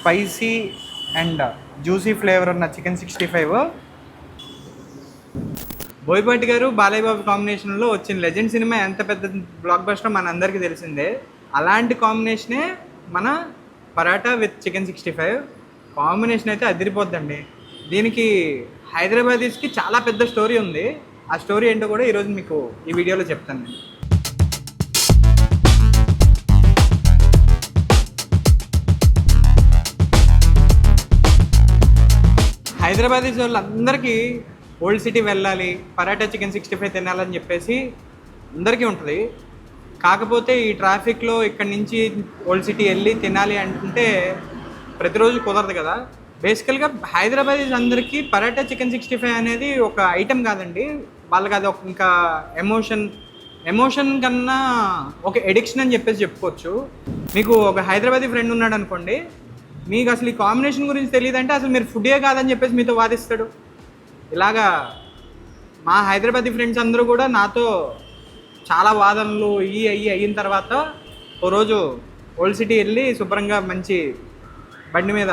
Spicy and juicy flavour ఉన్న chicken 65. Boyapati గారు బాలయ్య బాబు కాంబినేషన్లో వచ్చిన లెజెండ్ సినిమా ఎంత పెద్ద బ్లాక్ బస్టర్ మన అందరికీ తెలిసిందే. అలాంటి కాంబినేషనే మన పరాటా విత్ చికెన్ 65 కాంబినేషన్ అయితే అదిరిపోద్దండి. దీనికి హైదరాబాదీస్కి చాలా పెద్ద స్టోరీ ఉంది. ఆ స్టోరీ ఏంటో కూడా ఈరోజు మీకు ఈ వీడియోలో చెప్తాను నేను. హైదరాబాదీస్ వాళ్ళందరికీ ఓల్డ్ సిటీ వెళ్ళాలి, పరాటా చికెన్ 65 తినాలని చెప్పేసి అందరికీ ఉంటుంది. కాకపోతే ఈ ట్రాఫిక్లో ఇక్కడి నుంచి ఓల్డ్ సిటీ వెళ్ళి తినాలి అంటే ప్రతిరోజు కుదరదు కదా. బేసికల్గా హైదరాబాదీస్ అందరికీ పరాటా చికెన్ 65 అనేది ఒక ఐటెం కాదండి, వాళ్ళకి అది ఒక ఇంకా ఎమోషన్ కన్నా ఒక ఎడిక్షన్ అని చెప్పేసి చెప్పుకోవచ్చు. మీకు ఒక హైదరాబాదీ ఫ్రెండ్ ఉన్నాడు అనుకోండి, మీకు అసలు ఈ కాంబినేషన్ గురించి తెలియదంటే అసలు మీరు ఫుడ్డే కాదని చెప్పేసి మీతో వాదిస్తాడు. ఇలాగా మా హైదరాబాదీ ఫ్రెండ్స్ అందరూ కూడా నాతో చాలా వాదనలు అయిన తర్వాత ఓ రోజు ఓల్డ్ సిటీ వెళ్ళి శుభ్రంగా మంచి బండి మీద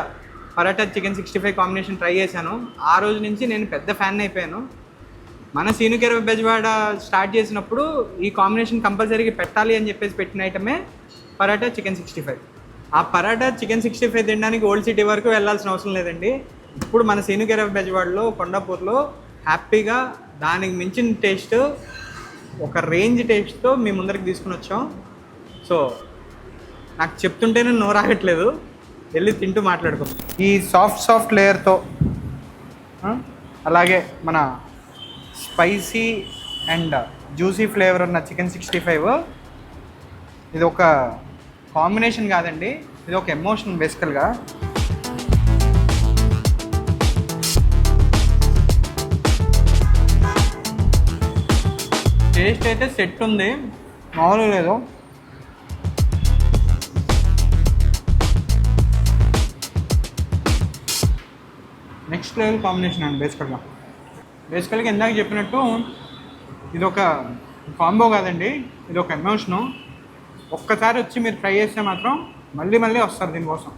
పరాటా చికెన్ 65 కాంబినేషన్ ట్రై చేశాను. ఆ రోజు నుంచి నేను పెద్ద ఫ్యాన్ అయిపోయాను. మన సీనుకెర బెజవాడ స్టార్ట్ చేసినప్పుడు ఈ కాంబినేషన్ కంపల్సరీగా పెట్టాలి అని చెప్పేసి పెట్టిన ఐటమే పరాటా చికెన్ 65. ఆ పరాటా చికెన్ 65 తినడానికి ఓల్డ్ సిటీ వరకు వెళ్ళాల్సిన అవసరం లేదండి. ఇప్పుడు మన సీనుకెర బెజవాడలో కొండాపూర్లో హ్యాపీగా దానికి మించిన టేస్ట్, ఒక రేంజ్ టేస్ట్తో మీ ముందరికి తీసుకుని వచ్చాం. సో నాకు చెప్తుంటేనే నోరాగట్లేదు, వెళ్ళి తింటూ మాట్లాడుకుందాం. ఈ సాఫ్ట్ లేయర్తో అలాగే మన స్పైసీ అండ్ జ్యూసీ ఫ్లేవర్ ఉన్న చికెన్ 65 ఇది ఒక కాంబినేషన్ కాదండి, ఇది ఒక ఎమోషన్. బేసికల్గా టేస్ట్ అయితే సెట్ ఉంది, మామూలుగా లేదు. నెక్స్ట్ లెవెల్ కాంబినేషన్ అండి. బేసికల్గా ఇందాక చెప్పినట్టు ఇది ఒక కాంబో కాదండి, ఇది ఒక ఎమోషను. ఒక్కసారి వచ్చి మీరు ట్రై చేస్తే మాత్రం మళ్ళీ వస్తారు దీనికోసం.